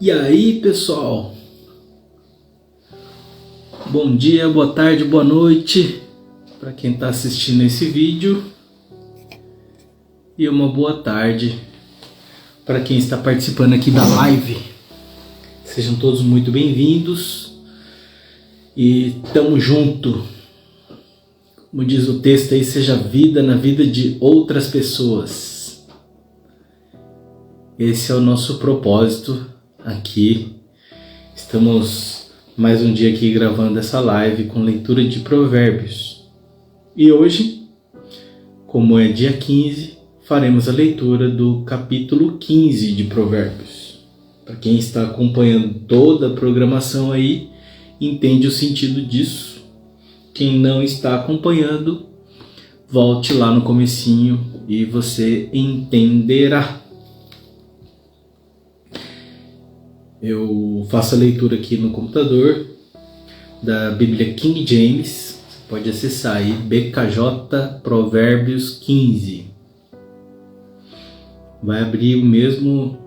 E aí, pessoal? Bom dia, boa tarde, boa noite para quem está assistindo esse vídeo e uma boa tarde para quem está participando aqui da live. Sejam todos muito bem-vindos e tamo junto. Como diz o texto aí, seja vida na vida de outras pessoas. Esse é o nosso propósito aqui. Estamos mais um dia aqui gravando essa live com leitura de Provérbios. E hoje, como é dia 15, faremos a leitura do capítulo 15 de Provérbios. Para quem está acompanhando toda a programação aí, entende o sentido disso. Quem não está acompanhando, volte lá no comecinho e você entenderá. Eu faço a leitura aqui no computador da Bíblia King James. Você pode acessar aí BKJ Provérbios 15. Vai abrir o mesmo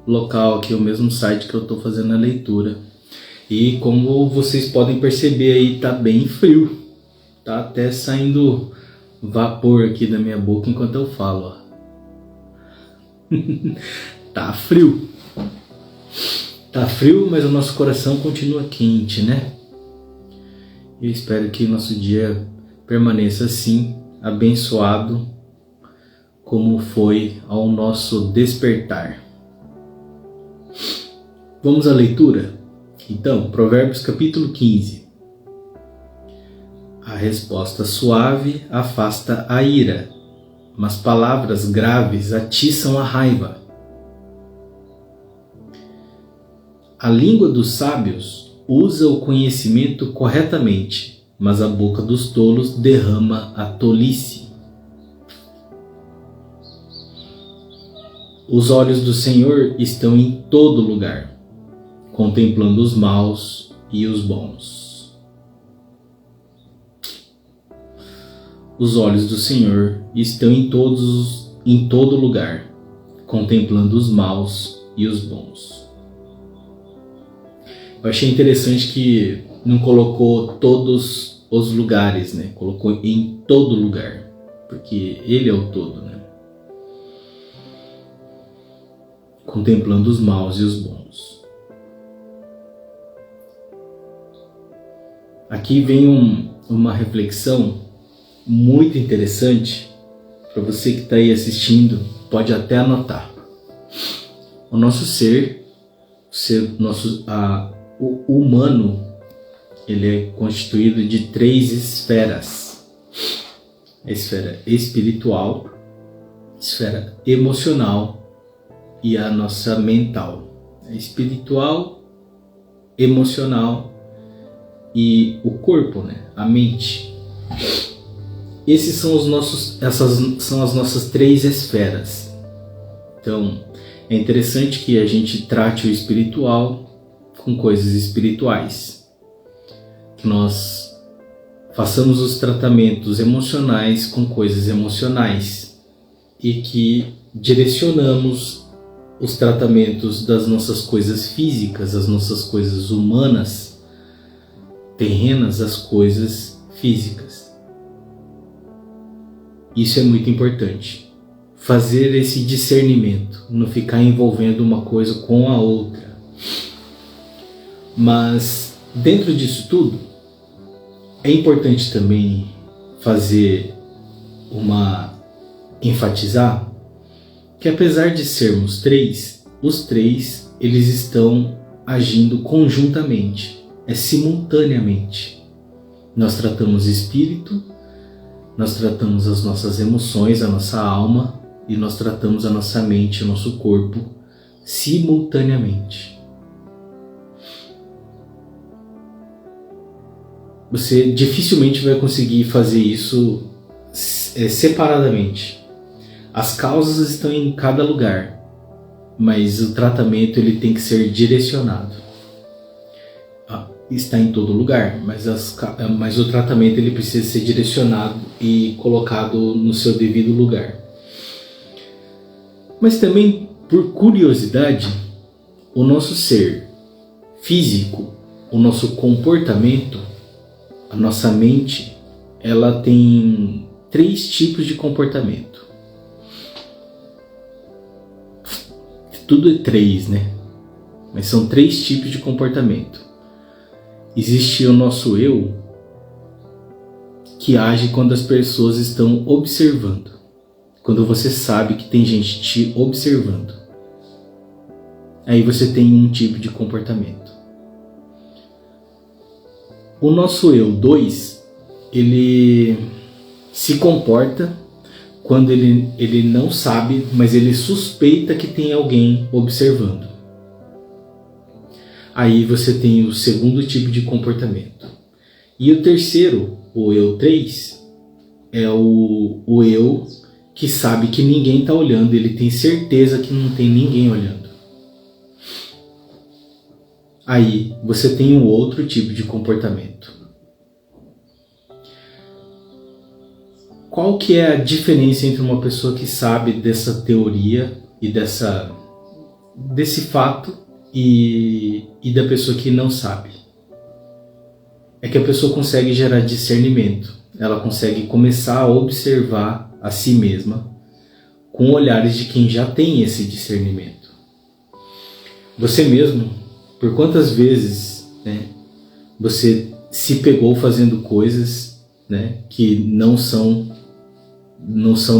local aqui, o mesmo site que eu estou fazendo a leitura. E como vocês podem perceber aí, tá bem frio. Tá até saindo vapor aqui da minha boca enquanto eu falo, ó. Tá frio. Tá frio, mas o nosso coração continua quente, né? Eu espero que nosso dia permaneça assim, abençoado, como foi ao nosso despertar. Vamos à leitura? Então, Provérbios capítulo 15. A resposta suave afasta a ira, mas palavras graves atiçam a raiva. A língua dos sábios usa o conhecimento corretamente, mas a boca dos tolos derrama a tolice. Os olhos do Senhor estão em todo lugar, contemplando os maus e os bons. Os olhos do Senhor estão em todo lugar, contemplando os maus e os bons. Eu achei interessante que não colocou todos os lugares, né? Colocou em todo lugar, porque Ele é o todo, né? Contemplando os maus e os bons. Aqui vem uma reflexão muito interessante para você que está aí assistindo, pode até anotar. O nosso o humano, ele é constituído de 3 esferas. A esfera espiritual, a esfera emocional e a nossa mental. A espiritual, emocional e o corpo, né? A mente. Essas são as nossas 3 esferas. Então, é interessante que a gente trate o espiritual com coisas espirituais. Que nós façamos os tratamentos emocionais com coisas emocionais. E que direcionamos os tratamentos das nossas coisas físicas, as nossas coisas humanas, terrenas, às coisas físicas. Isso é muito importante. Fazer esse discernimento, não ficar envolvendo uma coisa com a outra. Mas dentro disso tudo, é importante também enfatizar que apesar de sermos 3, os 3 eles estão agindo conjuntamente, simultaneamente. Nós tratamos espírito, nós tratamos as nossas emoções, a nossa alma, e nós tratamos a nossa mente, o nosso corpo, simultaneamente. Você dificilmente vai conseguir fazer isso separadamente. As causas estão em cada lugar, mas o tratamento ele tem que ser direcionado. Está em todo lugar, mas o tratamento ele precisa ser direcionado e colocado no seu devido lugar. Mas também Por curiosidade, o nosso ser físico, o nosso comportamento, a nossa mente, ela tem 3 tipos de comportamento. Tudo é 3, né? Mas são 3 tipos de comportamento. Existe o nosso eu, que age quando as pessoas estão observando. Quando você sabe que tem gente te observando. Aí você tem um tipo de comportamento. O nosso eu 2, ele se comporta quando ele não sabe, mas ele suspeita que tem alguém observando. Aí você tem o segundo tipo de comportamento. E o terceiro, o eu 3, é o eu que sabe que ninguém está olhando, ele tem certeza que não tem ninguém olhando. Aí você tem um outro tipo de comportamento. Qual que é a diferença entre uma pessoa que sabe dessa teoria e desse fato e da pessoa que não sabe? É que a pessoa consegue gerar discernimento. Ela consegue começar a observar a si mesma com olhares de quem já tem esse discernimento. Você mesmo, por quantas vezes, né, você se pegou fazendo coisas, né, que não são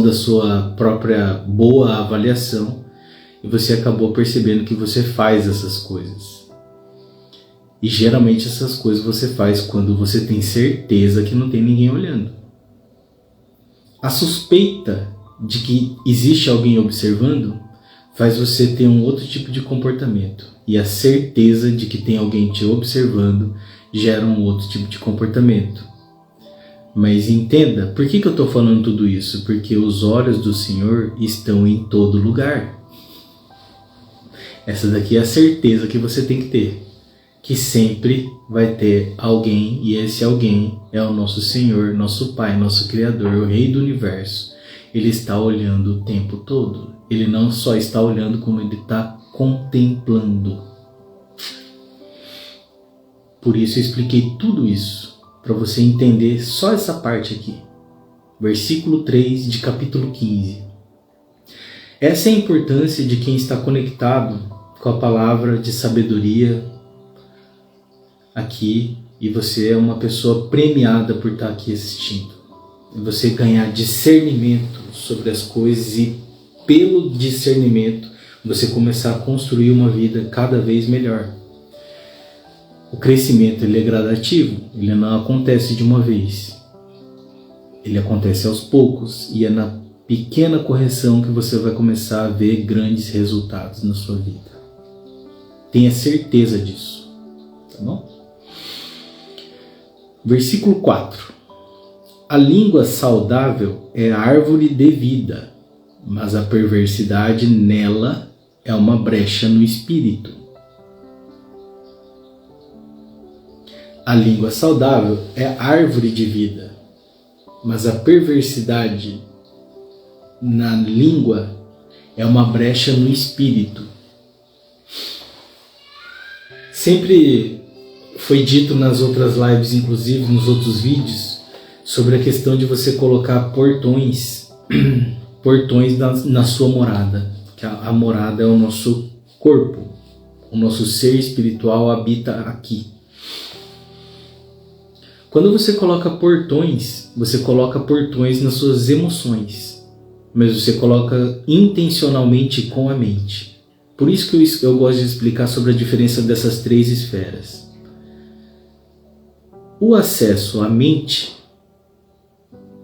da sua própria boa avaliação e você acabou percebendo que você faz essas coisas. E geralmente essas coisas você faz quando você tem certeza que não tem ninguém olhando. A suspeita de que existe alguém observando faz você ter um outro tipo de comportamento. E a certeza de que tem alguém te observando gera um outro tipo de comportamento. Mas entenda, por que eu estou falando tudo isso? Porque os olhos do Senhor estão em todo lugar. Essa daqui é a certeza que você tem que ter. Que sempre vai ter alguém, e esse alguém é o nosso Senhor, nosso Pai, nosso Criador, o Rei do Universo. Ele está olhando o tempo todo. Ele não só está olhando, como ele está contemplando. Por isso eu expliquei tudo isso, para você entender só essa parte aqui. Versículo 3 de capítulo 15. Essa é a importância de quem está conectado com a palavra de sabedoria aqui, e você é uma pessoa premiada por estar aqui assistindo. E você ganhar discernimento sobre as coisas e pelo discernimento você começar a construir uma vida cada vez melhor. O crescimento ele é gradativo, ele não acontece de uma vez. Ele acontece aos poucos e é na pequena correção que você vai começar a ver grandes resultados na sua vida. Tenha certeza disso, tá bom? Versículo 4. A língua saudável é a árvore de vida, mas a perversidade nela é uma brecha no espírito. A língua saudável é a árvore de vida, mas a perversidade na língua é uma brecha no espírito. Sempre foi dito nas outras lives, inclusive nos outros vídeos, sobre a questão de você colocar portões na sua morada. Que a morada é o nosso corpo, o nosso ser espiritual habita aqui. Quando você coloca portões nas suas emoções, mas você coloca intencionalmente com a mente. Por isso que eu gosto de explicar sobre a diferença dessas 3 esferas. O acesso à mente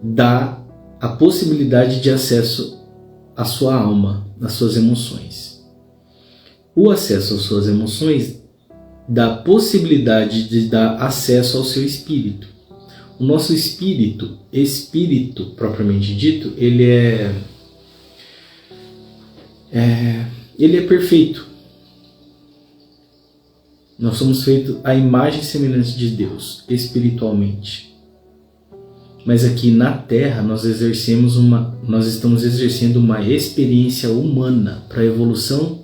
dá a possibilidade de acesso à sua alma, às suas emoções. O acesso às suas emoções dá a possibilidade de dar acesso ao seu espírito. O nosso espírito propriamente dito, ele é perfeito. Nós somos feitos à imagem e semelhança de Deus, espiritualmente. Mas aqui na Terra nós estamos exercendo uma experiência humana para a evolução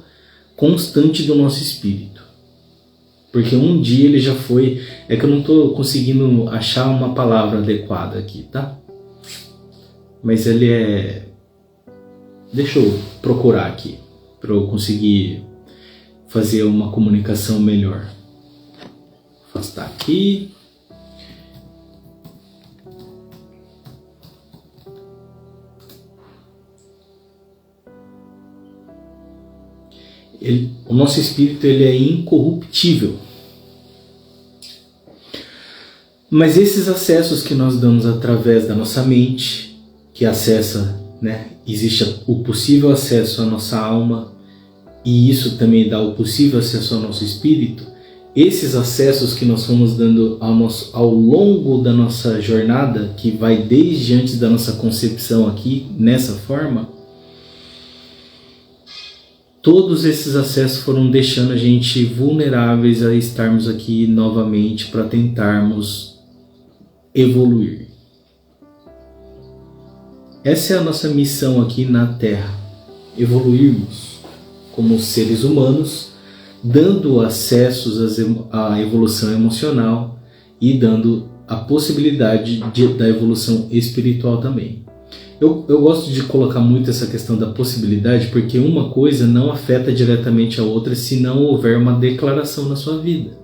constante do nosso espírito. Porque um dia ele já foi... É que eu não estou conseguindo achar uma palavra adequada aqui, tá? Mas ele é... Deixa eu procurar aqui, para eu conseguir fazer uma comunicação melhor. Vou afastar aqui. O nosso espírito ele é incorruptível. Mas esses acessos que nós damos através da nossa mente, que acessa, né, existe o possível acesso à nossa alma, e isso também dá o possível acesso ao nosso espírito. Esses acessos que nós fomos dando ao longo da nossa jornada, que vai desde antes da nossa concepção aqui, nessa forma, todos esses acessos foram deixando a gente vulneráveis a estarmos aqui novamente para tentarmos evoluir. Essa é a nossa missão aqui na Terra, evoluirmos como seres humanos, dando acessos à evolução emocional e dando a possibilidade da evolução espiritual também. Eu gosto de colocar muito essa questão da possibilidade, porque uma coisa não afeta diretamente a outra se não houver uma declaração na sua vida.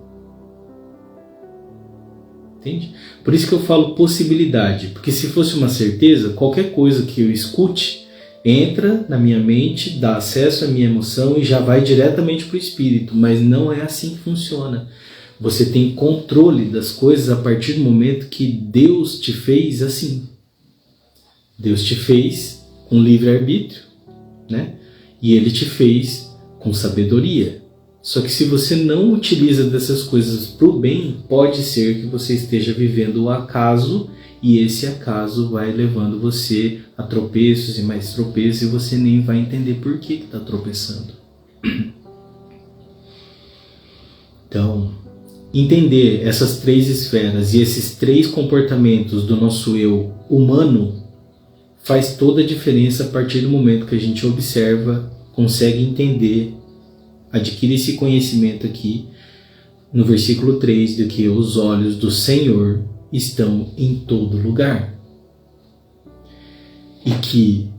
Entende? Por isso que eu falo possibilidade, porque se fosse uma certeza, qualquer coisa que eu escute entra na minha mente, dá acesso à minha emoção e já vai diretamente para o espírito, mas não é assim que funciona. Você tem controle das coisas a partir do momento que Deus te fez assim. Deus te fez com livre-arbítrio, né? E Ele te fez com sabedoria. Só que se você não utiliza dessas coisas para o bem, pode ser que você esteja vivendo o acaso, e esse acaso vai levando você a tropeços e mais tropeços, e você nem vai entender por que está tropeçando. Então, entender essas três esferas e esses três comportamentos do nosso eu humano faz toda a diferença a partir do momento que a gente observa, consegue entender, adquire esse conhecimento aqui no versículo 3 de que os olhos do Senhor estão em todo lugar. E que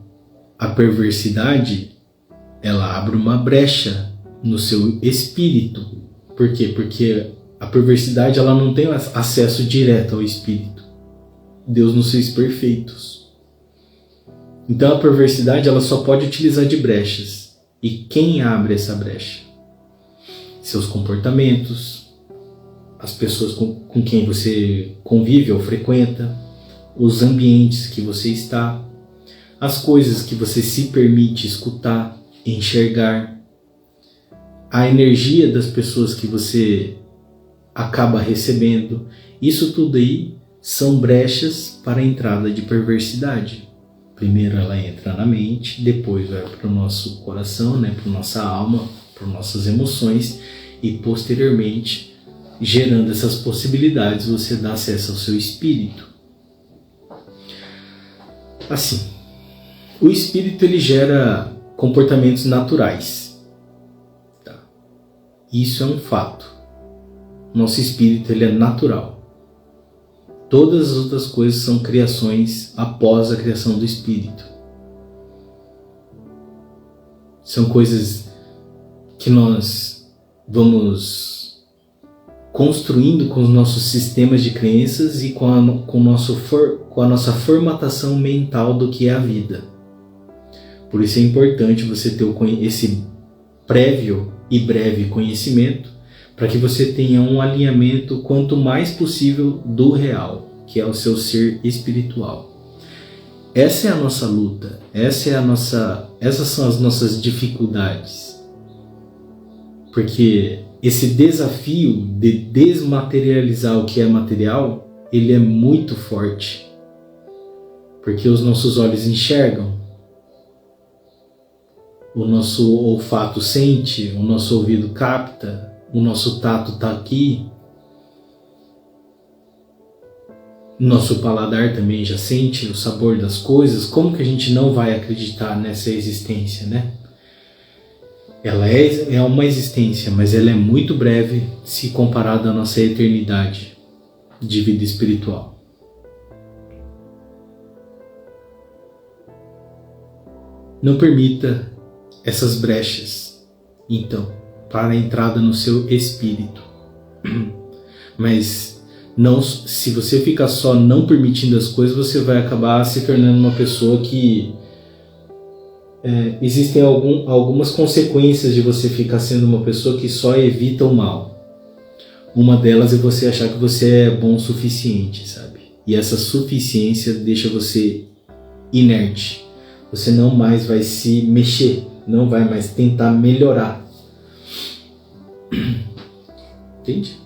a perversidade, ela abre uma brecha no seu espírito. Por quê? Porque a perversidade ela não tem acesso direto ao espírito. Deus nos fez perfeitos. Então a perversidade ela só pode utilizar de brechas. E quem abre essa brecha? Seus comportamentos, as pessoas com quem você convive ou frequenta, os ambientes que você está, as coisas que você se permite escutar, enxergar, a energia das pessoas que você acaba recebendo. Isso tudo aí são brechas para a entrada de perversidade. Primeiro ela entra na mente, depois vai para o nosso coração, né, para a nossa alma, para nossas emoções, e posteriormente, gerando essas possibilidades, você dá acesso ao seu espírito. Assim, o espírito ele gera comportamentos naturais. Tá? Isso é um fato. Nosso espírito ele é natural. Todas as outras coisas são criações após a criação do espírito. São coisas que nós vamos construindo com os nossos sistemas de crenças e com a nossa formatação mental do que é a vida. Por isso é importante você ter esse prévio e breve conhecimento, para que você tenha um alinhamento quanto mais possível do real, que é o seu ser espiritual. Essa é a nossa luta, essas são as nossas dificuldades. Porque esse desafio de desmaterializar o que é material, ele é muito forte. Porque os nossos olhos enxergam, o nosso olfato sente, o nosso ouvido capta, o nosso tato está aqui, Nosso paladar também já sente o sabor das coisas. Como que a gente não vai acreditar nessa existência, né? Ela é uma existência, mas ela é muito breve se comparada à nossa eternidade de vida espiritual. Não permita essas brechas, então, para a entrada no seu espírito. Mas não, se você ficar só não permitindo as coisas, você vai acabar se tornando uma pessoa que... existem algumas consequências de você ficar sendo uma pessoa que só evita o mal. Uma delas é você achar que você é bom o suficiente, sabe? E essa suficiência deixa você inerte. Você não mais vai se mexer, não vai mais tentar melhorar. Entende?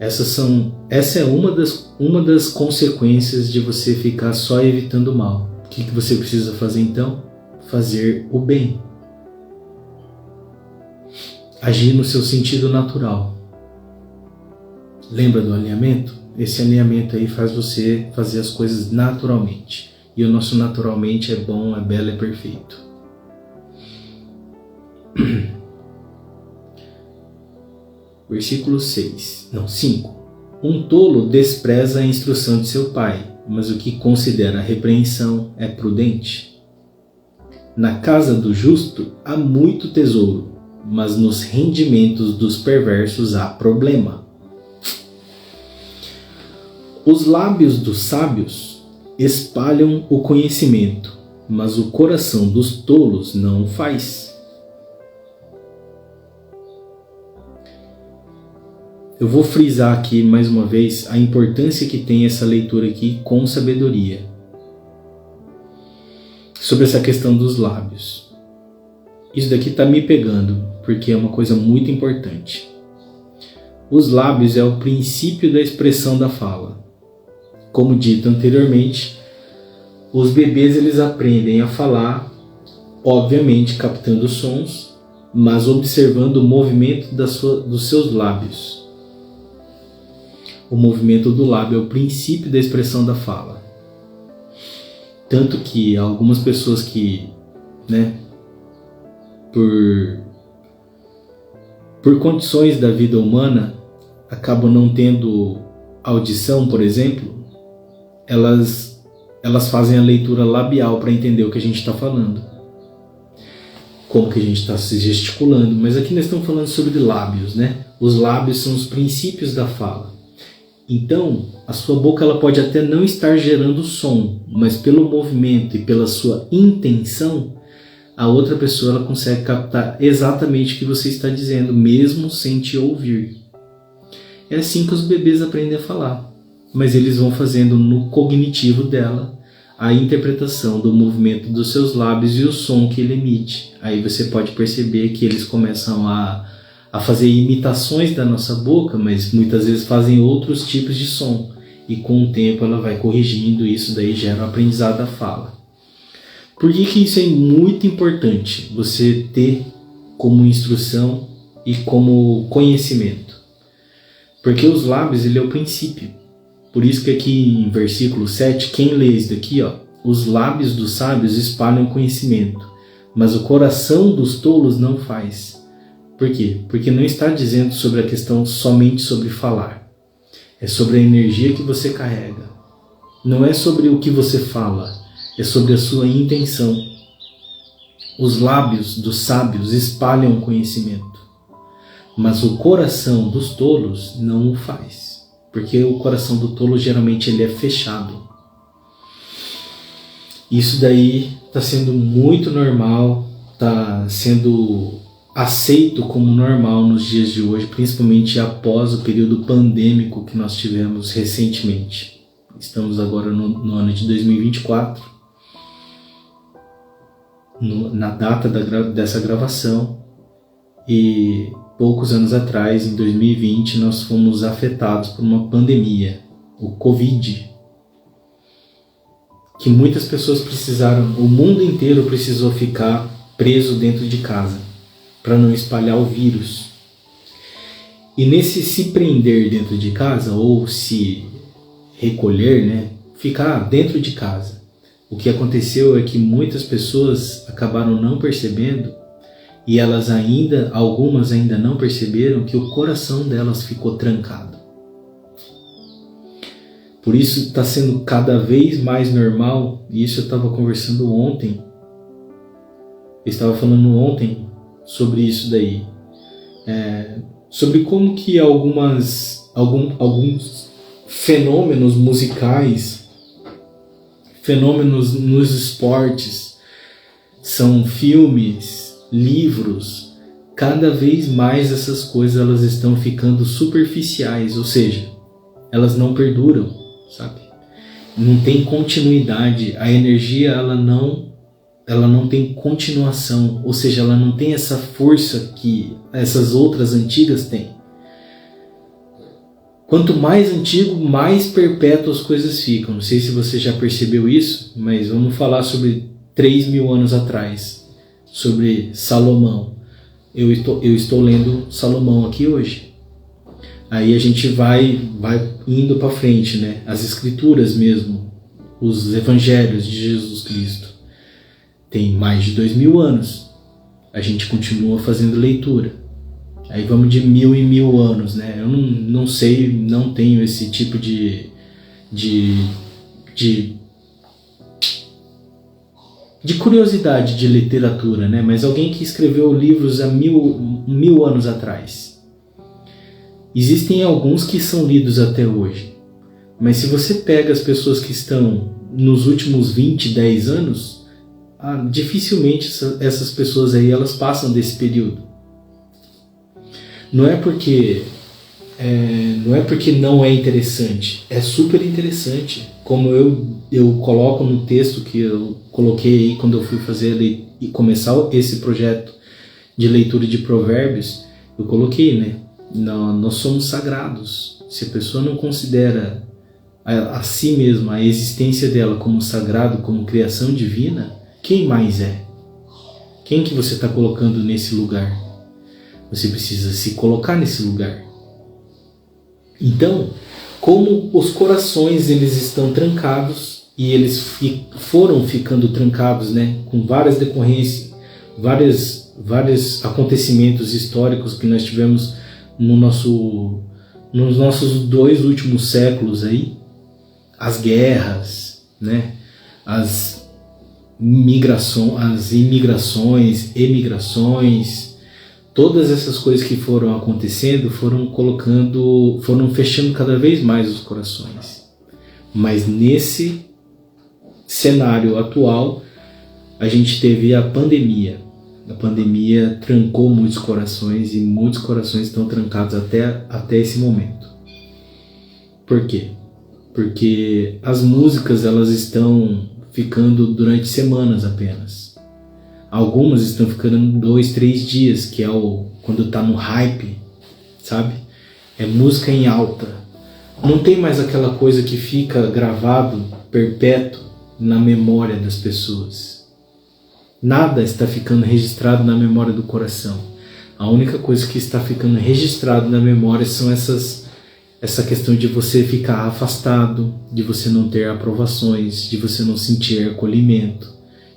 Essa é uma das consequências de você ficar só evitando o mal. O que você precisa fazer então? Fazer o bem. Agir no seu sentido natural. Lembra do alinhamento? Esse alinhamento aí faz você fazer as coisas naturalmente. E o nosso naturalmente é bom, é belo, é perfeito. Versículo 5. Um tolo despreza a instrução de seu pai, mas o que considera a repreensão é prudente. Na casa do justo há muito tesouro, mas nos rendimentos dos perversos há problema. Os lábios dos sábios espalham o conhecimento, mas o coração dos tolos não o faz. Eu vou frisar aqui mais uma vez a importância que tem essa leitura aqui com sabedoria. Sobre essa questão dos lábios. Isso daqui está me pegando, porque é uma coisa muito importante. Os lábios é o princípio da expressão da fala. Como dito anteriormente, os bebês eles aprendem a falar, obviamente captando sons, mas observando o movimento dos seus lábios. O movimento do lábio é o princípio da expressão da fala. Tanto que algumas pessoas que, por condições da vida humana, acabam não tendo audição, por exemplo, elas fazem a leitura labial para entender o que a gente está falando. Como que a gente está se gesticulando. Mas aqui nós estamos falando sobre lábios, né? Os lábios são os princípios da fala. Então, a sua boca ela pode até não estar gerando som, mas pelo movimento e pela sua intenção, a outra pessoa ela consegue captar exatamente o que você está dizendo, mesmo sem te ouvir. É assim que os bebês aprendem a falar, mas eles vão fazendo no cognitivo dela a interpretação do movimento dos seus lábios e o som que ele emite. Aí você pode perceber que eles começam a fazer imitações da nossa boca, mas muitas vezes fazem outros tipos de som. E com o tempo ela vai corrigindo e isso daí gera o aprendizado da fala. Por que isso é muito importante? Você ter como instrução e como conhecimento. Porque os lábios ele é o princípio. Por isso que aqui em versículo 7, quem lê isso daqui, os lábios dos sábios espalham conhecimento, mas o coração dos tolos não faz. Por quê? Porque não está dizendo sobre a questão somente sobre falar. É sobre a energia que você carrega. Não é sobre o que você fala, é sobre a sua intenção. Os lábios dos sábios espalham conhecimento, mas o coração dos tolos não o faz. Porque o coração do tolo geralmente ele é fechado. Isso daí está sendo muito normal, está sendo aceito como normal nos dias de hoje, principalmente após o período pandêmico que nós tivemos recentemente. Estamos agora no ano de 2024, na data dessa gravação, e poucos anos atrás, em 2020, nós fomos afetados por uma pandemia, o Covid, que muitas pessoas precisaram, o mundo inteiro precisou ficar preso dentro de casa, para não espalhar o vírus. E nesse se prender dentro de casa, ou se recolher, né? Ficar dentro de casa. O que aconteceu é que muitas pessoas acabaram não percebendo, e algumas ainda não perceberam, que o coração delas ficou trancado. Por isso está sendo cada vez mais normal, e isso eu estava conversando ontem, eu estava falando ontem sobre isso daí, sobre como que alguns fenômenos musicais, fenômenos nos esportes, são filmes, livros, cada vez mais essas coisas elas estão ficando superficiais, ou seja, elas não perduram, sabe? Não tem continuidade, a energia ela não tem continuação, ou seja, ela não tem essa força que essas outras antigas têm. Quanto mais antigo, mais perpétuo as coisas ficam. Não sei se você já percebeu isso, mas vamos falar sobre 3.000 anos atrás, sobre Salomão. Eu estou lendo Salomão aqui hoje. Aí a gente vai indo para frente, né? As escrituras mesmo, os evangelhos de Jesus Cristo. Tem mais de 2.000 anos. A gente continua fazendo leitura. Aí vamos de 1.000 em 1.000 anos, né? Eu não sei, não tenho esse tipo de curiosidade de literatura, né? Mas alguém que escreveu livros há 1.000 anos atrás. Existem alguns que são lidos até hoje. Mas se você pega as pessoas que estão nos últimos 10 anos, dificilmente essas pessoas aí elas passam desse período. Não é porque não é interessante, é super interessante. Como eu coloco no texto que eu coloquei aí quando eu fui fazer e começar esse projeto de leitura de provérbios, eu coloquei, né? Nós somos sagrados. Se a pessoa não considera a si mesma, a existência dela como sagrado, como criação divina, quem mais é? Quem que você está colocando nesse lugar? Você precisa se colocar nesse lugar. Então, como os corações eles estão trancados e eles foram ficando trancados, né, com várias decorrências, vários acontecimentos históricos que nós tivemos nos nossos 2 últimos séculos aí, as guerras, né, as emigrações, todas essas coisas que foram acontecendo foram fechando cada vez mais os corações. Mas nesse cenário atual, a gente teve a pandemia. A pandemia trancou muitos corações e muitos corações estão trancados até esse momento. Por quê? Porque as músicas elas estão ficando durante semanas apenas. Algumas estão ficando 2, 3 dias, que é quando está no hype, sabe? É música em alta. Não tem mais aquela coisa que fica gravado perpétuo na memória das pessoas. Nada está ficando registrado na memória do coração. A única coisa que está ficando registrado na memória são essa questão de você ficar afastado, de você não ter aprovações, de você não sentir acolhimento,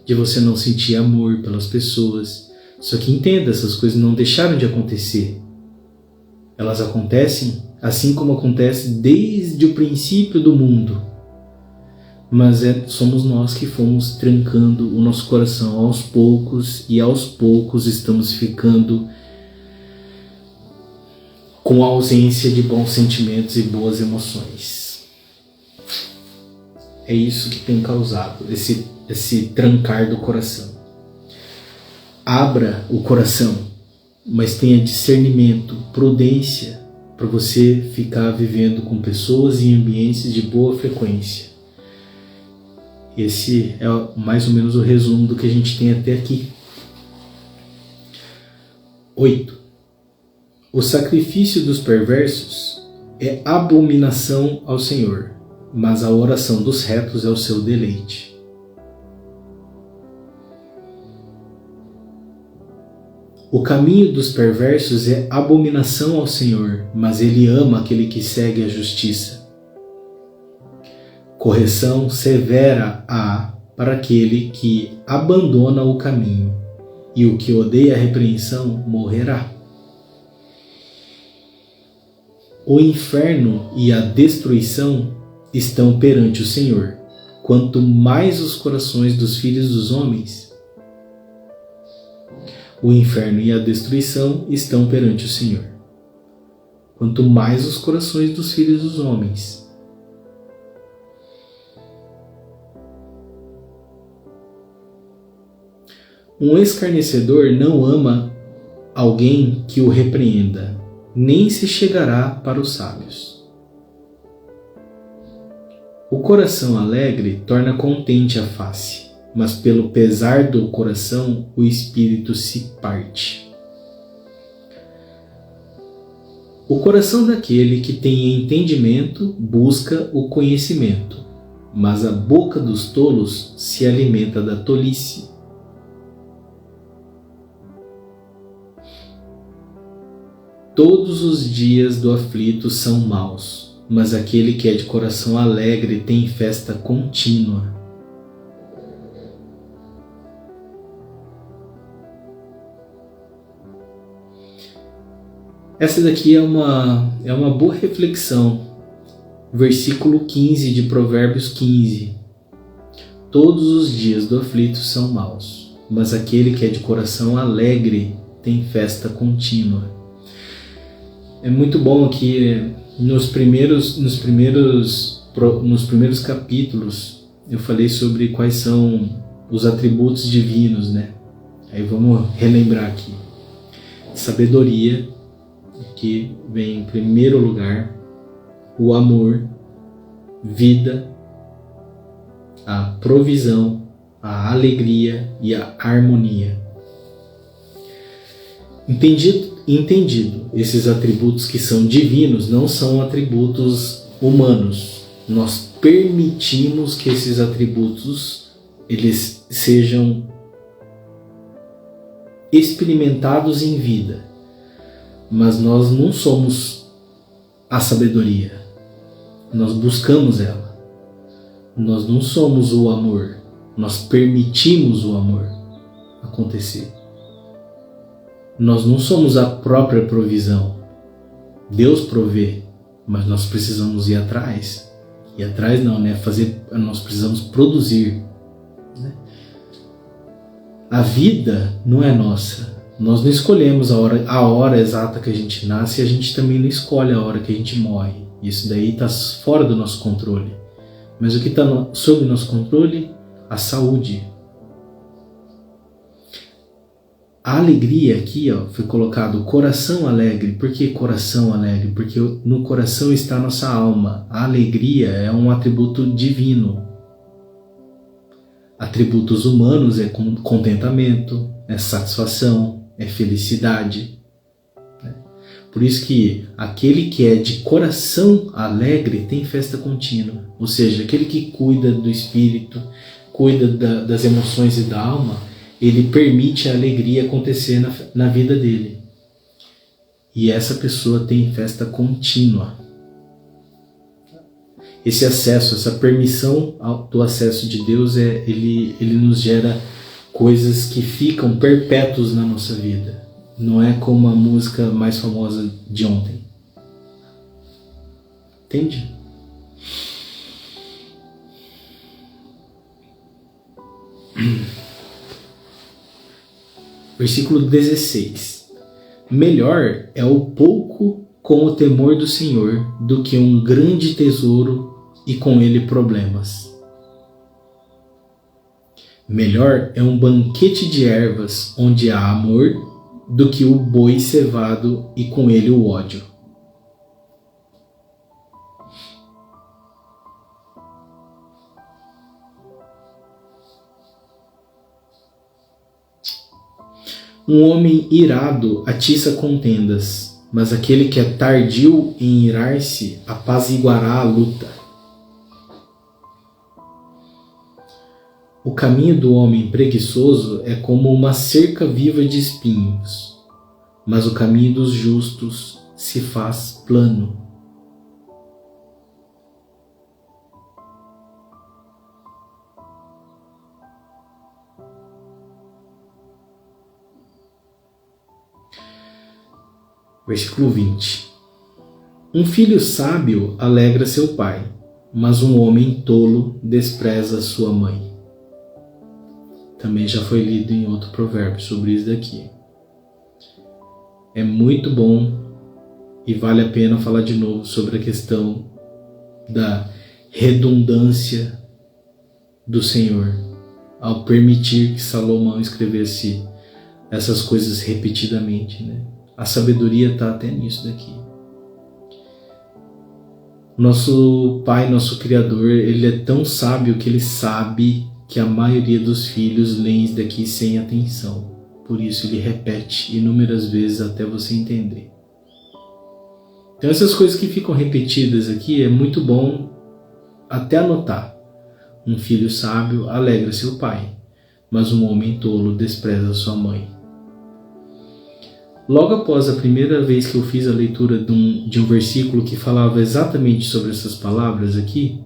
de você não sentir amor pelas pessoas. Só que entenda, essas coisas não deixaram de acontecer. Elas acontecem assim como acontece desde o princípio do mundo. Mas somos nós que fomos trancando o nosso coração aos poucos, e aos poucos estamos ficando com a ausência de bons sentimentos e boas emoções. É isso que tem causado esse trancar do coração. Abra o coração, mas tenha discernimento, prudência, para você ficar vivendo com pessoas e ambientes de boa frequência. Esse é mais ou menos o resumo do que a gente tem até aqui. 8. O sacrifício dos perversos é abominação ao Senhor, mas a oração dos retos é o seu deleite. O caminho dos perversos é abominação ao Senhor, mas Ele ama aquele que segue a justiça. Correção severa há para aquele que abandona o caminho, e o que odeia a repreensão morrerá. O inferno e a destruição estão perante o Senhor, quanto mais os corações dos filhos dos homens. O inferno e a destruição estão perante o Senhor, quanto mais os corações dos filhos dos homens. Um escarnecedor não ama alguém que o repreenda, nem se chegará para os sábios. O coração alegre torna contente a face, mas pelo pesar do coração o espírito se parte. O coração daquele que tem entendimento busca o conhecimento, mas a boca dos tolos se alimenta da tolice. Todos os dias do aflito são maus, mas aquele que é de coração alegre tem festa contínua. Essa daqui é uma boa reflexão. Versículo 15 de Provérbios 15. Todos os dias do aflito são maus, mas aquele que é de coração alegre tem festa contínua. É muito bom aqui, nos primeiros capítulos, eu falei sobre quais são os atributos divinos, né? Aí vamos relembrar aqui. Sabedoria, que vem em primeiro lugar, o amor, vida, a provisão, a alegria e a harmonia. Entendido, esses atributos que são divinos não são atributos humanos. Nós permitimos que esses atributos eles sejam experimentados em vida, mas nós não somos a sabedoria. Nós buscamos ela. Nós não somos o amor. Nós permitimos o amor acontecer. Nós não somos a própria provisão. Deus provê, mas nós precisamos ir atrás. Ir atrás não, né? Nós precisamos produzir. Né? A vida não é nossa. Nós não escolhemos a hora exata que a gente nasce, e a gente também não escolhe a hora que a gente morre. Isso daí está fora do nosso controle. Mas o que está sob nosso controle? A saúde. A alegria aqui foi colocado coração alegre. Por que coração alegre? Porque no coração está a nossa alma. A alegria é um atributo divino. Atributos humanos é contentamento, é satisfação, é felicidade. Por isso que aquele que é de coração alegre tem festa contínua. Ou seja, aquele que cuida do espírito, cuida das emoções e da alma, ele permite a alegria acontecer na vida dele. E essa pessoa tem festa contínua. Esse acesso, essa permissão do acesso de Deus, ele nos gera coisas que ficam perpétuos na nossa vida. Não é como a música mais famosa de ontem. Entende? Versículo 16. Melhor é o pouco com o temor do Senhor do que um grande tesouro e com ele problemas. Melhor é um banquete de ervas onde há amor do que o boi cevado e com ele o ódio. Um homem irado atiça contendas, mas aquele que é tardio em irar-se apaziguará a luta. O caminho do homem preguiçoso é como uma cerca viva de espinhos, mas o caminho dos justos se faz plano. Versículo 20. Um filho sábio alegra seu pai, mas um homem tolo despreza sua mãe. Também já foi lido em outro provérbio sobre isso daqui. É muito bom e vale a pena falar de novo sobre a questão da redundância do Senhor ao permitir que Salomão escrevesse essas coisas repetidamente, né? A sabedoria está até nisso daqui. Nosso Pai, nosso Criador, Ele é tão sábio que Ele sabe que a maioria dos filhos leem isso daqui sem atenção. Por isso Ele repete inúmeras vezes até você entender. Então essas coisas que ficam repetidas aqui é muito bom até anotar. Um filho sábio alegra seu pai, mas um homem tolo despreza sua mãe. Logo após a primeira vez que eu fiz a leitura de um versículo que falava exatamente sobre essas palavras aqui,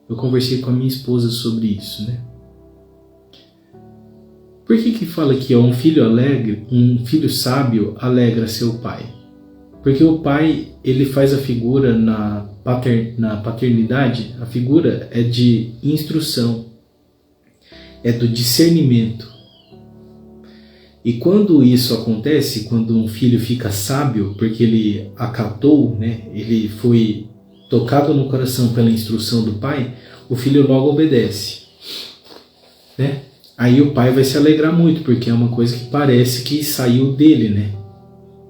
eu conversei com a minha esposa sobre isso, né? Por que fala aqui, um filho sábio alegra seu pai? Porque o pai, ele faz a figura na paternidade, a figura é de instrução, é do discernimento. E quando isso acontece, quando um filho fica sábio, porque ele acatou, né, ele foi tocado no coração pela instrução do pai, o filho logo obedece, né? Aí o pai vai se alegrar muito, porque é uma coisa que parece que saiu dele, né,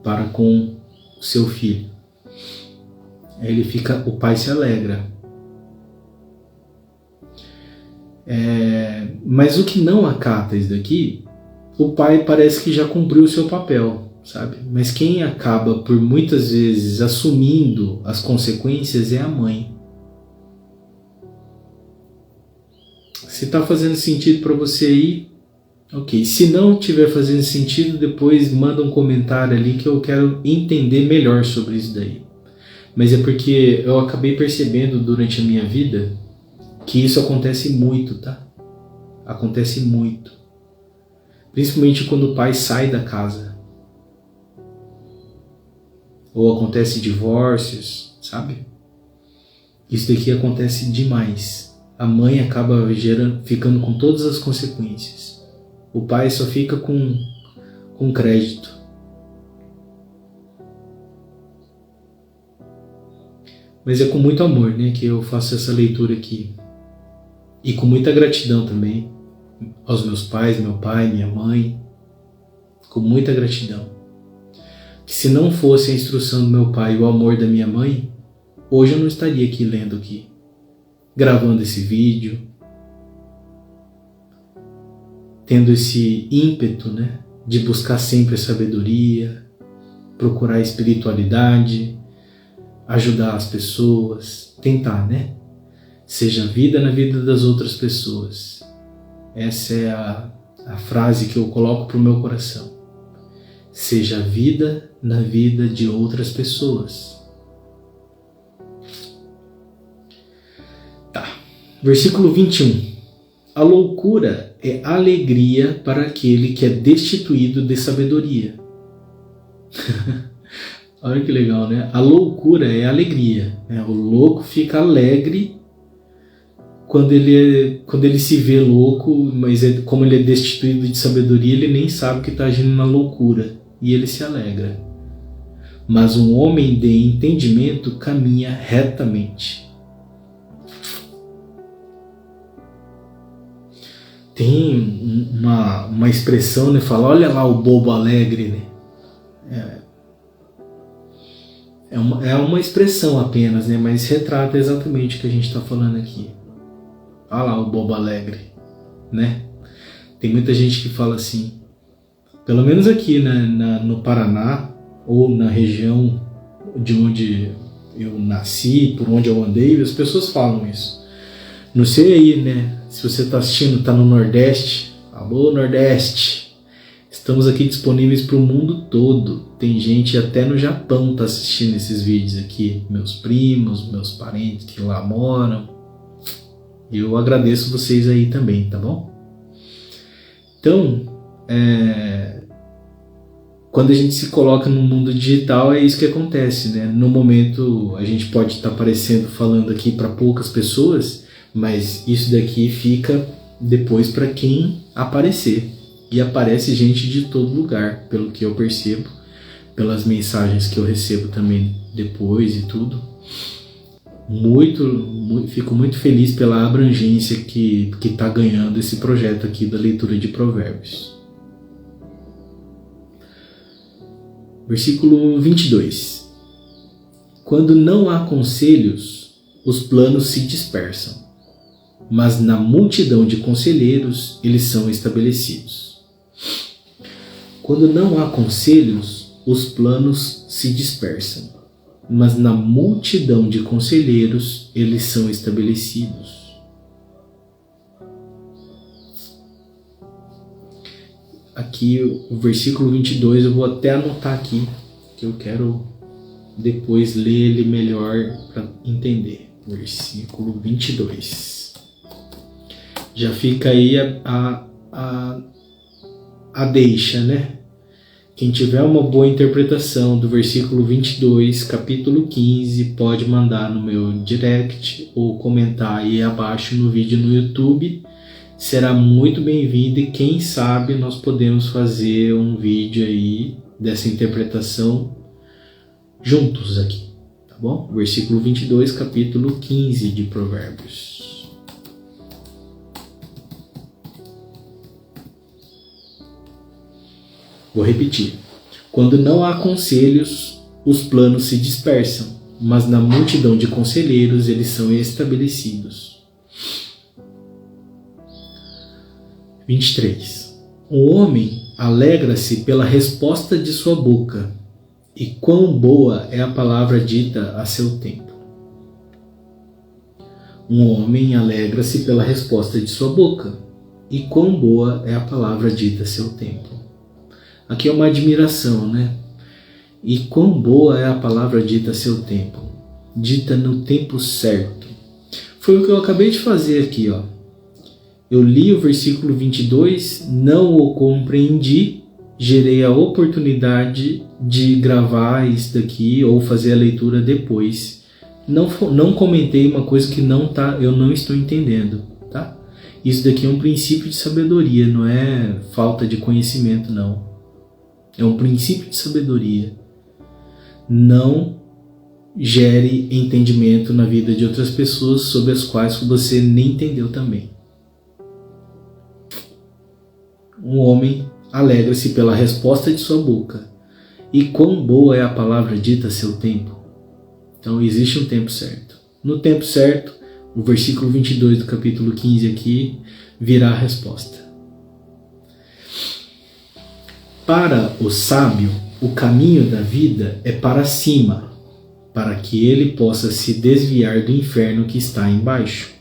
para com o seu filho. Aí o pai se alegra. Mas o que não acata isso daqui, o pai parece que já cumpriu o seu papel, sabe? Mas quem acaba por muitas vezes assumindo as consequências é a mãe. Se está fazendo sentido para você aí, ok. Se não estiver fazendo sentido, depois manda um comentário ali que eu quero entender melhor sobre isso daí. Mas é porque eu acabei percebendo durante a minha vida que isso acontece muito, tá? Acontece muito. Principalmente quando o pai sai da casa. Ou acontece divórcios, sabe? Isso daqui acontece demais. A mãe acaba ficando com todas as consequências. O pai só fica com crédito. Mas é com muito amor, né, que eu faço essa leitura aqui. E com muita gratidão também aos meus pais, meu pai, minha mãe. Com muita gratidão. Que se não fosse a instrução do meu pai e o amor da minha mãe, hoje eu não estaria aqui lendo aqui, gravando esse vídeo, tendo esse ímpeto, né, de buscar sempre a sabedoria, procurar a espiritualidade, ajudar as pessoas, tentar, né? Seja vida na vida das outras pessoas. Essa é a frase que eu coloco para o meu coração. Seja vida na vida de outras pessoas. Tá. Versículo 21. A loucura é alegria para aquele que é destituído de sabedoria. Olha que legal, né? A loucura é alegria, né? O louco fica alegre quando ele se vê louco, mas como ele é destituído de sabedoria, ele nem sabe que está agindo na loucura, e ele se alegra. Mas um homem de entendimento caminha retamente. Tem uma expressão, né? Fala, olha lá o bobo alegre, né? É uma expressão apenas, né? Mas retrata exatamente o que a gente está falando aqui. Olha lá o bobo alegre, né? Tem muita gente que fala assim, pelo menos aqui, né, no Paraná, ou na região de onde eu nasci, por onde eu andei, as pessoas falam isso. Não sei aí, né? Se você está assistindo, está no Nordeste, alô Nordeste, estamos aqui disponíveis para o mundo todo. Tem gente até no Japão está assistindo esses vídeos aqui, meus primos, meus parentes que lá moram. Eu agradeço vocês aí também, tá bom? Então, quando a gente se coloca no mundo digital, é isso que acontece, né? No momento, a gente pode estar aparecendo, falando aqui para poucas pessoas, mas isso daqui fica depois para quem aparecer. E aparece gente de todo lugar, pelo que eu percebo, pelas mensagens que eu recebo também depois e tudo. Fico muito feliz pela abrangência que está ganhando esse projeto aqui da leitura de Provérbios. Versículo 22. Quando não há conselhos, os planos se dispersam, mas na multidão de conselheiros eles são estabelecidos. Quando não há conselhos, os planos se dispersam, mas na multidão de conselheiros eles são estabelecidos. Aqui o versículo 22 eu vou até anotar aqui, que eu quero depois ler ele melhor para entender. Versículo 22. Já fica aí a deixa, né? Quem tiver uma boa interpretação do versículo 22, capítulo 15, pode mandar no meu direct ou comentar aí abaixo no vídeo no YouTube. Será muito bem-vindo e quem sabe nós podemos fazer um vídeo aí dessa interpretação juntos aqui, tá bom? Versículo 22, capítulo 15 de Provérbios. Vou repetir. Quando não há conselhos, os planos se dispersam, mas na multidão de conselheiros eles são estabelecidos. 23. O homem alegra-se pela resposta de sua boca, e quão boa é a palavra dita a seu tempo. Um homem alegra-se pela resposta de sua boca, e quão boa é a palavra dita a seu tempo. Aqui é uma admiração, né? E quão boa é a palavra dita a seu tempo, dita no tempo certo. Foi o que eu acabei de fazer aqui, ó. Eu li o versículo 22, não o compreendi, gerei a oportunidade de gravar isso daqui ou fazer a leitura depois. Não comentei uma coisa que eu não estou entendendo, tá? Isso daqui é um princípio de sabedoria, não é falta de conhecimento, não. É um princípio de sabedoria. Não gere entendimento na vida de outras pessoas sobre as quais você nem entendeu também. Um homem alegra-se pela resposta de sua boca, e quão boa é a palavra dita a seu tempo. Então existe um tempo certo. No tempo certo, o versículo 22 do capítulo 15 aqui virá a resposta. Para o sábio, o caminho da vida é para cima, para que ele possa se desviar do inferno que está embaixo.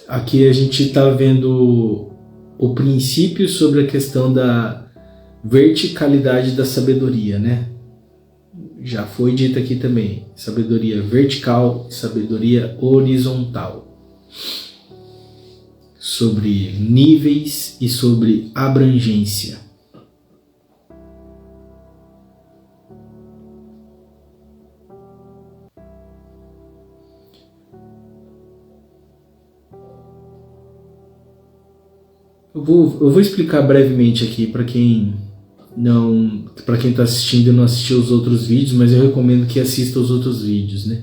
Aqui a gente está vendo o princípio sobre a questão da verticalidade da sabedoria, né? Já foi dito aqui também, sabedoria vertical e sabedoria horizontal. Sobre níveis e sobre abrangência. Eu vou explicar brevemente aqui para quem está assistindo e não assistiu os outros vídeos, mas eu recomendo que assista os outros vídeos, né?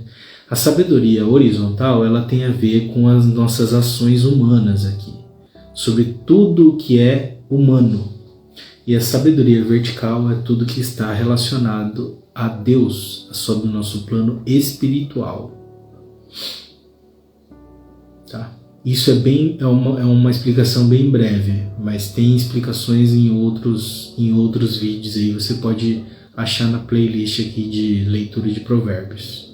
A sabedoria horizontal, ela tem a ver com as nossas ações humanas aqui, sobre tudo o que é humano. E a sabedoria vertical é tudo que está relacionado a Deus, sobre o nosso plano espiritual. Tá? Isso é uma explicação bem breve, mas tem explicações em outros vídeos aí, você pode achar na playlist aqui de leitura de Provérbios.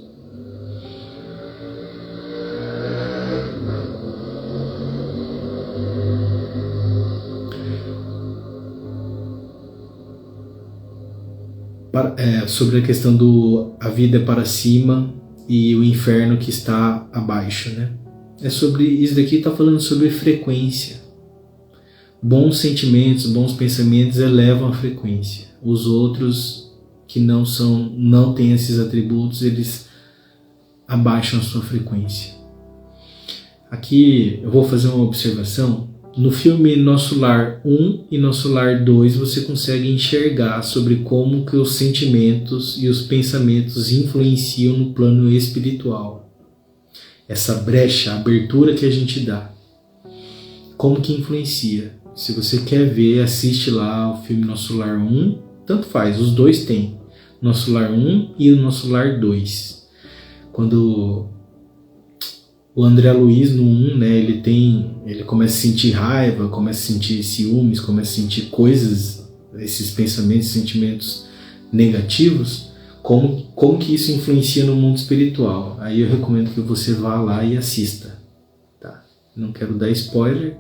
Sobre a questão a vida é para cima e o inferno que está abaixo, né? Isso daqui está falando sobre frequência. Bons sentimentos, bons pensamentos elevam a frequência. Os outros que não têm esses atributos, eles abaixam a sua frequência. Aqui eu vou fazer uma observação. No filme Nosso Lar 1 e Nosso Lar 2 você consegue enxergar sobre como que os sentimentos e os pensamentos influenciam no plano espiritual. Essa brecha, a abertura que a gente dá. Como que influencia? Se você quer ver, assiste lá o filme Nosso Lar 1, tanto faz, os dois tem. Nosso Lar 1 e o Nosso Lar 2. Quando o André Luiz no 1, né, ele começa a sentir raiva, começa a sentir ciúmes, começa a sentir coisas, esses pensamentos, sentimentos negativos, como que isso influencia no mundo espiritual. Aí eu recomendo que você vá lá e assista. Tá? Não quero dar spoiler,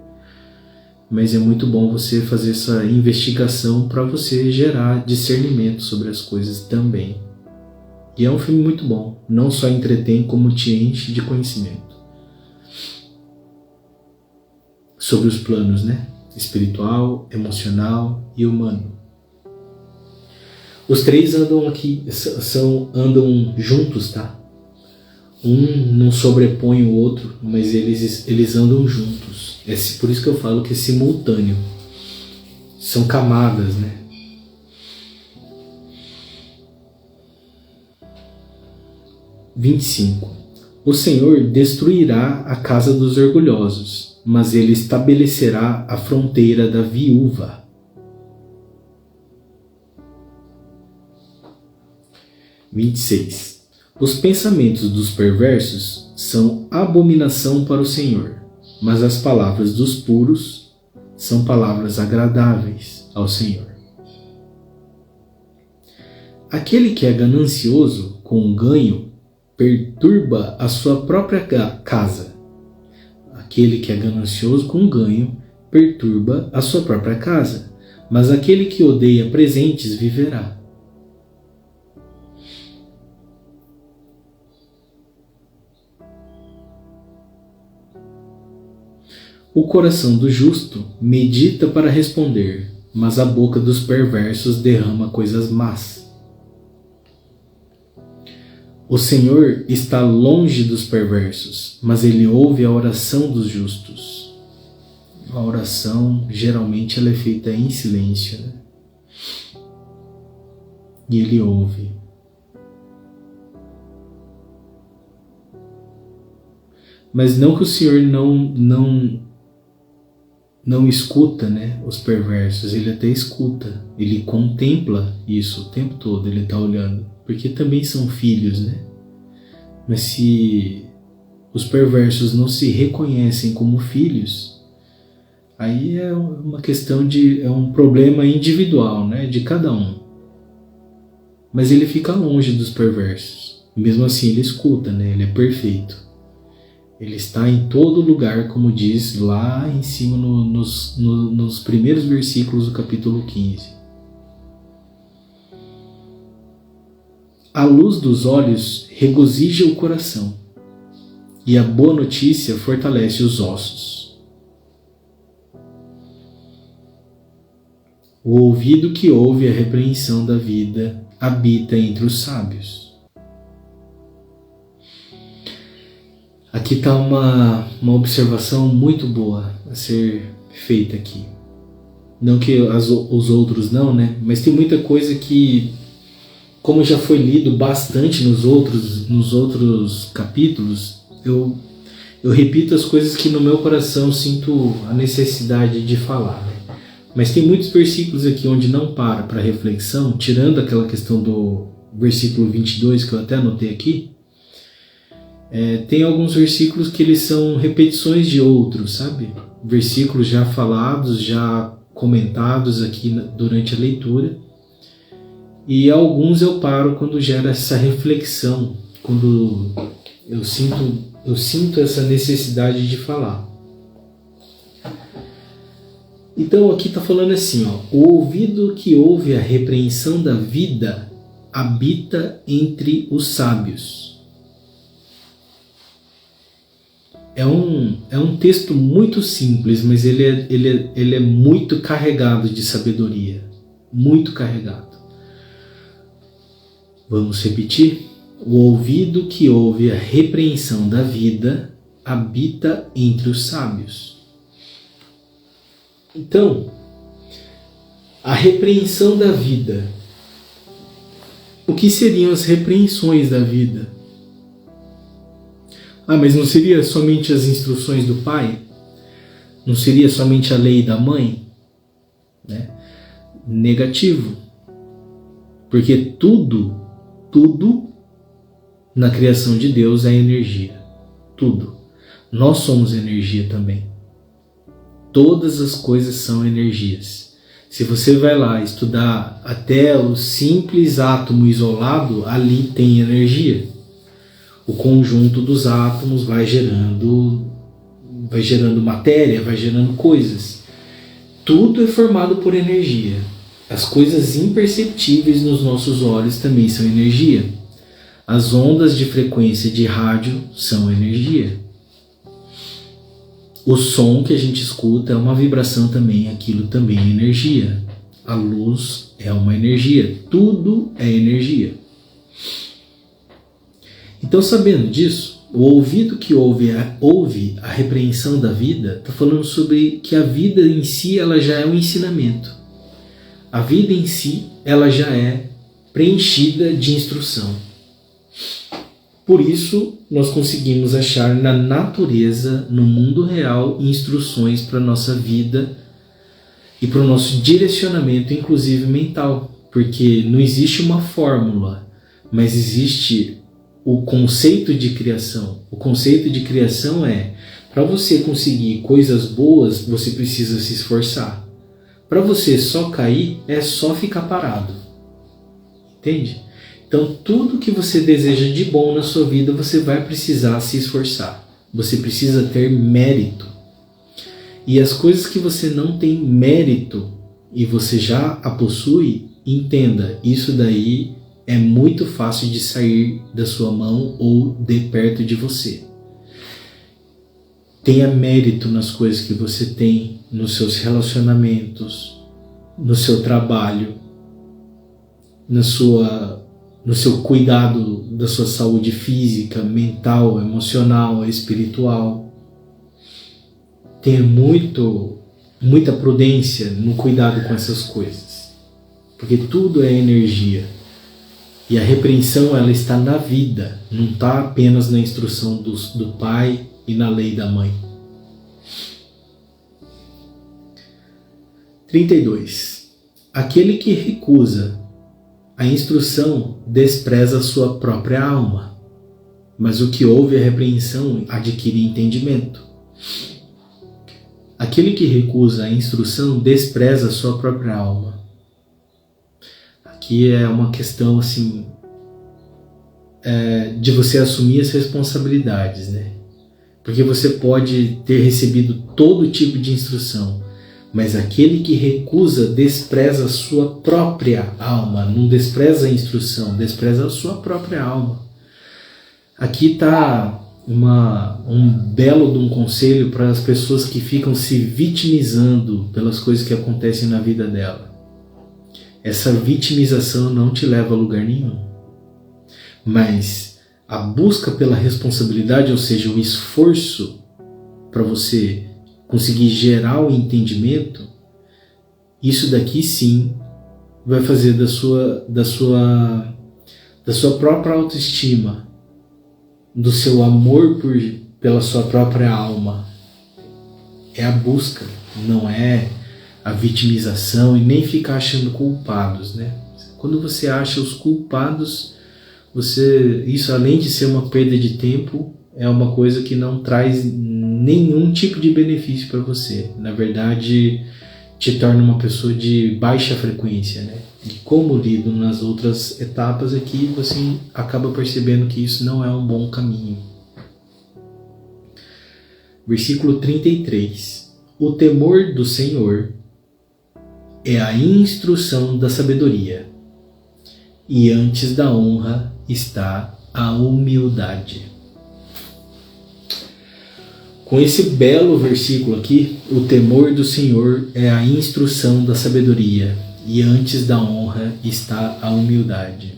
mas é muito bom você fazer essa investigação para você gerar discernimento sobre as coisas também. E é um filme muito bom, não só entretém, como te enche de conhecimento. Sobre os planos, né? Espiritual, emocional e humano. Os três andam aqui, andam juntos, tá? Um não sobrepõe o outro, mas eles andam juntos. Por isso que eu falo que é simultâneo. São camadas, né? (25) O Senhor destruirá a casa dos orgulhosos, mas Ele estabelecerá a fronteira da viúva. (26) Os pensamentos dos perversos são abominação para o Senhor, mas as palavras dos puros são palavras agradáveis ao Senhor. Aquele que é ganancioso com um ganho perturba a sua própria casa. Aquele que é ganancioso com um ganho perturba a sua própria casa, mas aquele que odeia presentes viverá. O coração do justo medita para responder, mas a boca dos perversos derrama coisas más. O Senhor está longe dos perversos, mas Ele ouve a oração dos justos. A oração, geralmente, ela é feita em silêncio, né? E Ele ouve. Mas não que o Senhor não escuta, né, os perversos, Ele até escuta, Ele contempla isso o tempo todo, Ele está olhando, porque também são filhos, né? Mas se os perversos não se reconhecem como filhos, aí é uma questão é um problema individual, né, de cada um. Mas Ele fica longe dos perversos, mesmo assim Ele escuta, né, Ele é perfeito. Ele está em todo lugar, como diz lá em cima nos primeiros versículos do capítulo 15. A luz dos olhos regozija o coração, e a boa notícia fortalece os ossos. O ouvido que ouve a repreensão da vida habita entre os sábios. Aqui está uma observação muito boa a ser feita aqui. Não que os outros não, né? Mas tem muita coisa que, como já foi lido bastante nos outros capítulos, eu repito as coisas que no meu coração sinto a necessidade de falar, né? Mas tem muitos versículos aqui onde não para reflexão, tirando aquela questão do versículo 22 que eu até anotei aqui. Tem alguns versículos que eles são repetições de outros, sabe? Versículos já falados, já comentados aqui durante a leitura. E alguns eu paro quando gera essa reflexão, quando eu sinto essa necessidade de falar. Então aqui está falando assim, ó, o ouvido que ouve a repreensão da vida habita entre os sábios. um texto muito simples, mas ele é muito carregado de sabedoria. Muito carregado. Vamos repetir? O ouvido que ouve a repreensão da vida habita entre os sábios. Então, a repreensão da vida. O que seriam as repreensões da vida? Mas não seria somente as instruções do pai? Não seria somente a lei da mãe? Né? Negativo. Porque tudo na criação de Deus é energia. Tudo. Nós somos energia também. Todas as coisas são energias. Se você vai lá estudar até o simples átomo isolado, ali tem energia. O conjunto dos átomos vai gerando matéria, vai gerando coisas. Tudo é formado por energia. As coisas imperceptíveis nos nossos olhos também são energia. As ondas de frequência de rádio são energia. O som que a gente escuta é uma vibração também, aquilo também é energia. A luz é uma energia, tudo é energia. Então, sabendo disso, o ouvido que ouve a repreensão da vida está falando sobre que a vida em si ela já é um ensinamento. A vida em si ela já é preenchida de instrução. Por isso, nós conseguimos achar na natureza, no mundo real, instruções para a nossa vida e para o nosso direcionamento, inclusive mental. Porque não existe uma fórmula, mas existe o conceito de criação. O conceito de criação é, para você conseguir coisas boas, você precisa se esforçar. Para você só cair, é só ficar parado. Entende? Então, tudo que você deseja de bom na sua vida, você vai precisar se esforçar. Você precisa ter mérito. E as coisas que você não tem mérito e você já a possui, entenda, isso daí é muito fácil de sair da sua mão ou de perto de você. Tenha mérito nas coisas que você tem, nos seus relacionamentos, no seu trabalho, no seu cuidado da sua saúde física, mental, emocional, espiritual. Tenha muita prudência no cuidado com essas coisas, porque tudo é energia. E a repreensão ela está na vida, não está apenas na instrução do pai e na lei da mãe. 32. Aquele que recusa a instrução despreza a sua própria alma, mas o que ouve a repreensão adquire entendimento. Aquele que recusa a instrução despreza a sua própria alma. Aqui é uma questão assim, de você assumir as responsabilidades, né? Porque você pode ter recebido todo tipo de instrução, mas aquele que recusa despreza a sua própria alma, não despreza a instrução, despreza a sua própria alma. Aqui está um belo de um conselho para as pessoas que ficam se vitimizando pelas coisas que acontecem na vida dela. Essa vitimização não te leva a lugar nenhum. Mas a busca pela responsabilidade, ou seja, o esforço para você conseguir gerar o entendimento, isso daqui sim vai fazer da sua própria autoestima, do seu amor pela sua própria alma. É a busca, não é a vitimização e nem ficar achando culpados, né? Quando você acha os culpados, isso além de ser uma perda de tempo, é uma coisa que não traz nenhum tipo de benefício para você. Na verdade, te torna uma pessoa de baixa frequência, né? E como lido nas outras etapas aqui, você acaba percebendo que isso não é um bom caminho. Versículo 33. O temor do Senhor é a instrução da sabedoria, e antes da honra está a humildade. Com esse belo versículo aqui, o temor do Senhor é a instrução da sabedoria, e antes da honra está a humildade.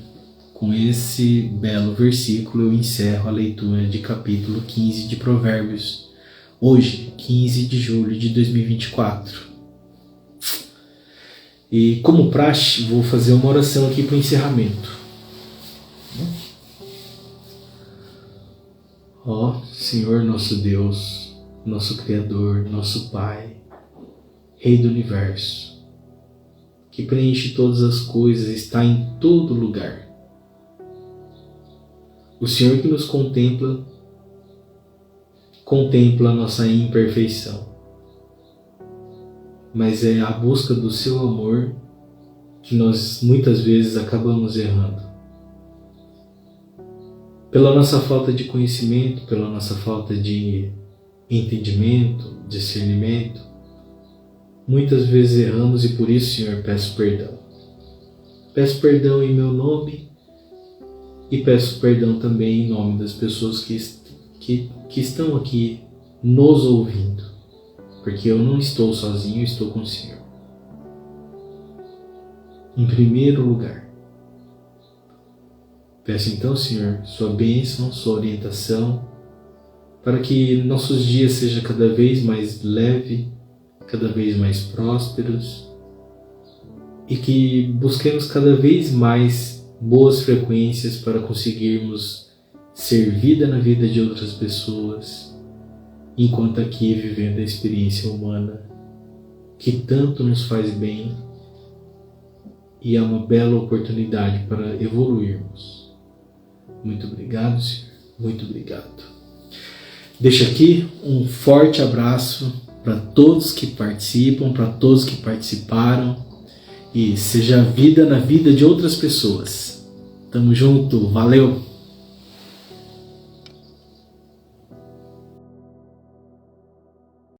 Com esse belo versículo eu encerro a leitura de capítulo 15 de Provérbios, hoje, 15 de julho de 2024. E como praxe, vou fazer uma oração aqui para o encerramento. Ó Senhor nosso Deus, nosso Criador, nosso Pai, Rei do Universo, que preenche todas as coisas, está em todo lugar. O Senhor que nos contempla a nossa imperfeição, mas é a busca do seu amor que nós muitas vezes acabamos errando. Pela nossa falta de conhecimento, pela nossa falta de entendimento, discernimento, muitas vezes erramos e por isso, Senhor, peço perdão. Peço perdão em meu nome e peço perdão também em nome das pessoas que estão aqui nos ouvindo, porque eu não estou sozinho, eu estou com o Senhor. Em primeiro lugar, peço então, Senhor, sua bênção, sua orientação, para que nossos dias sejam cada vez mais leves, cada vez mais prósperos, e que busquemos cada vez mais boas frequências para conseguirmos ser vida na vida de outras pessoas, enquanto aqui vivendo a experiência humana que tanto nos faz bem e é uma bela oportunidade para evoluirmos. Muito obrigado, Senhor. Muito obrigado. Deixo aqui um forte abraço para todos que participam, para todos que participaram, e seja vida na vida de outras pessoas. Tamo junto, valeu!